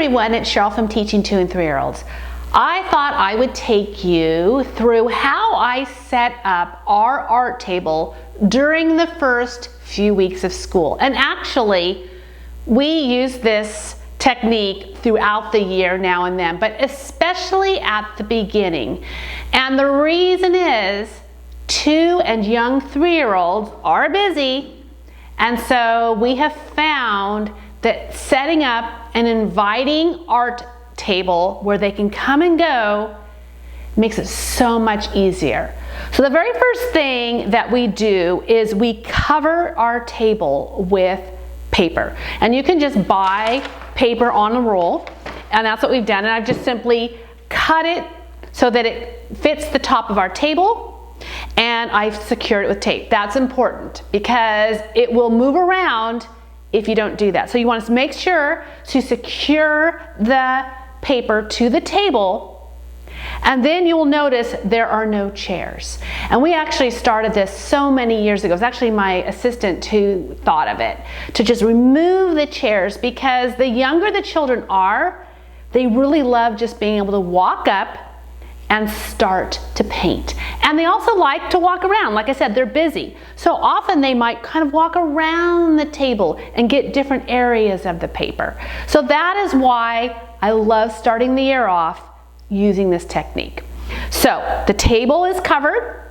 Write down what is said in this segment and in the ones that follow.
everyone, it's Cheryl from Teaching 2 and 3-year-olds. I thought I would take you through how I set up our art table during the first few weeks of school. And actually, we use this technique throughout the year now and then, but especially at the beginning. And the reason is 2 and young 3-year-olds are busy, and so we have found that setting up an inviting art table where they can come and go makes it so much easier. So the very first thing that we do is we cover our table with paper. And you can just buy paper on a roll, and that's what we've done. And I've just simply cut it so that it fits the top of our table, and I've secured it with tape. That's important because it will move around if you don't do that. So you want to make sure to secure the paper to the table, and then you will notice there are no chairs. And we actually started this so many years ago. It was actually my assistant who thought of it, to just remove the chairs, because the younger the children are, they really love just being able to walk up and start to paint. And they also like to walk around. Like I said, they're busy. So often they might kind of walk around the table and get different areas of the paper. So that is why I love starting the year off using this technique. So the table is covered,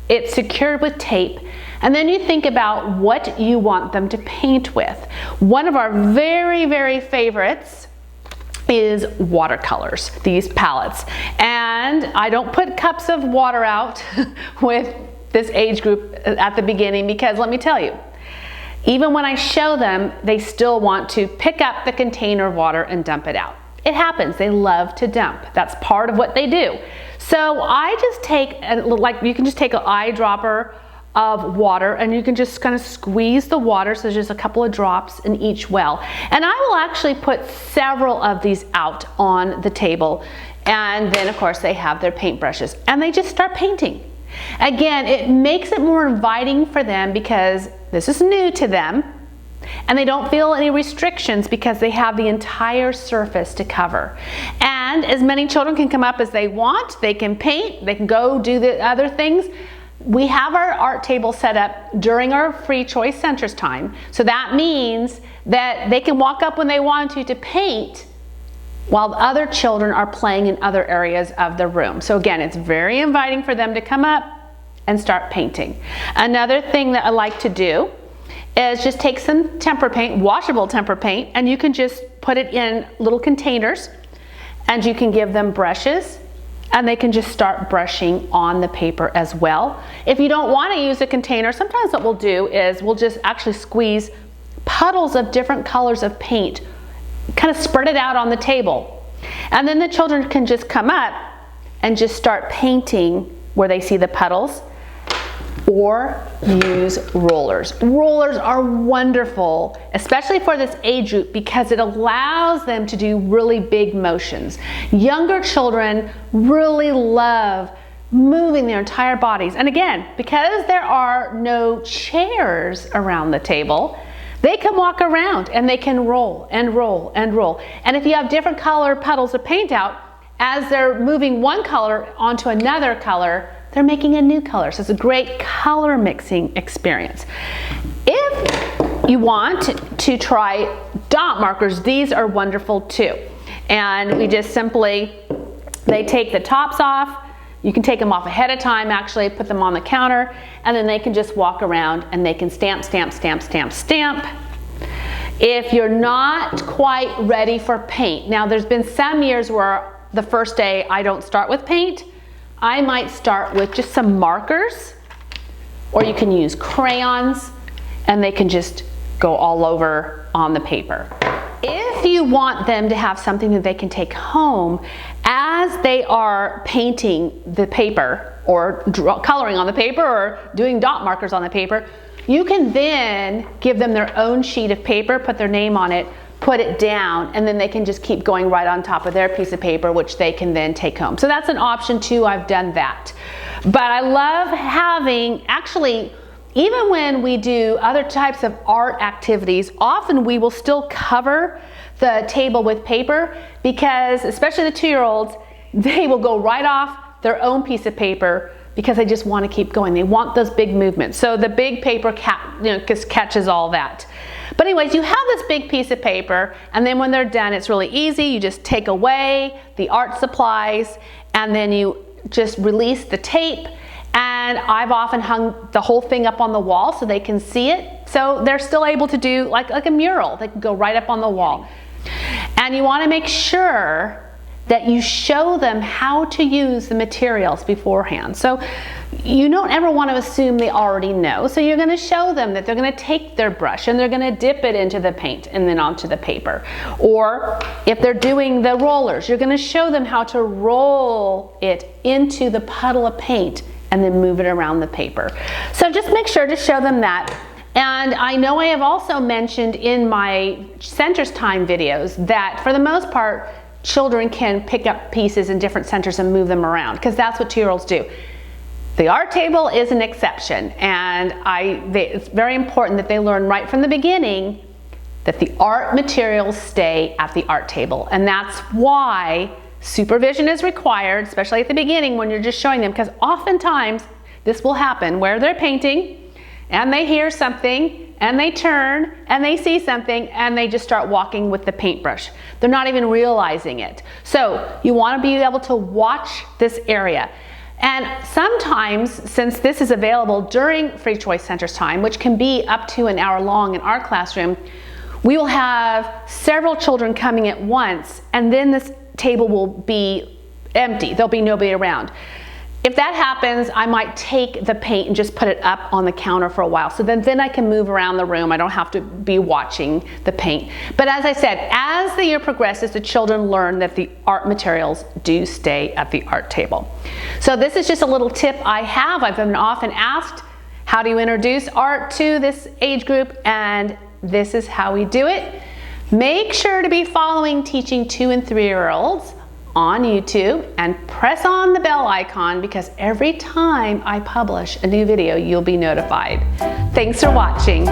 it's secured with tape, and then you think about what you want them to paint with. One of our very, very favorites is watercolors, these palettes. And I don't put cups of water out with this age group at the beginning, because let me tell you, even when I show them, they still want to pick up the container of water and dump it out. It happens, they love to dump. That's part of what they do. So I just take, like you can just take an eyedropper of water, and you can just kind of squeeze the water so there's just a couple of drops in each well. And I will actually put several of these out on the table, and then of course they have their paintbrushes and they just start painting. Again, it makes it more inviting for them because this is new to them, and they don't feel any restrictions because they have the entire surface to cover. And as many children can come up as they want, they can paint, they can go do the other things. We have our art table set up during our free choice centers time. So that means that they can walk up when they want to paint while the other children are playing in other areas of the room. So again, it's very inviting for them to come up and start painting. Another thing that I like to do is just take some tempera paint, washable tempera paint, and you can just put it in little containers, and you can give them brushes, and they can just start brushing on the paper as well. If you don't want to use a container, sometimes what we'll do is we'll just actually squeeze puddles of different colors of paint, kind of spread it out on the table. And then the children can just come up and just start painting where they see the puddles, or use rollers. Rollers are wonderful, especially for this age group, because it allows them to do really big motions. Younger children really love moving their entire bodies. And again, because there are no chairs around the table, they can walk around and they can roll and roll and roll. And if you have different color puddles of paint out, as they're moving one color onto another color, they're making a new color. So it's a great color mixing experience. If you want to try dot markers, these are wonderful too. And we just simply, they take the tops off. You can take them off ahead of time, actually put them on the counter, and then they can just walk around and they can stamp, stamp, stamp, stamp, stamp. If you're not quite ready for paint, now there's been some years where the first day I don't start with paint. I might start with just some markers, or you can use crayons, and they can just go all over on the paper. If you want them to have something that they can take home as they are painting the paper, or coloring on the paper, or doing dot markers on the paper, you can then give them their own sheet of paper, put their name on it, put it down, and then they can just keep going right on top of their piece of paper, which they can then take home. So that's an option too. I've done that. But I love having, actually, even when we do other types of art activities, often we will still cover the table with paper because, especially the 2-year-olds, they will go right off their own piece of paper because they just want to keep going. They want those big movements. So the big paper just catches all that. But anyways, you have this big piece of paper, and then when they're done, it's really easy. You just take away the art supplies, and then you just release the tape. And I've often hung the whole thing up on the wall so they can see it. So they're still able to do like a mural. They can go right up on the wall. And you want to make sure that you show them how to use the materials beforehand. So you don't ever want to assume they already know. So you're going to show them that they're going to take their brush and they're going to dip it into the paint and then onto the paper. Or if they're doing the rollers, you're going to show them how to roll it into the puddle of paint and then move it around the paper. So just make sure to show them that. And I know I have also mentioned in my Centers Time videos that for the most part, children can pick up pieces in different centers and move them around because that's what 2-year-olds do. The art table is an exception, and it's very important that they learn right from the beginning that the art materials stay at the art table. And that's why supervision is required, especially at the beginning when you're just showing them, because oftentimes this will happen where they're painting and they hear something and they turn and they see something and they just start walking with the paintbrush. They're not even realizing it. So you want to be able to watch this area. And sometimes, since this is available during Free Choice Centers Time, which can be up to an hour long in our classroom, we will have several children coming at once, and then this table will be empty. There'll be nobody around. If that happens, I might take the paint and just put it up on the counter for a while. So then I can move around the room. I don't have to be watching the paint. But as I said, as the year progresses, the children learn that the art materials do stay at the art table. So this is just a little tip I have. I've been often asked, how do you introduce art to this age group? And this is how we do it. Make sure to be following Teaching 2 and 3-year-olds on YouTube and press on the bell icon because every time I publish a new video, you'll be notified. Thanks for watching.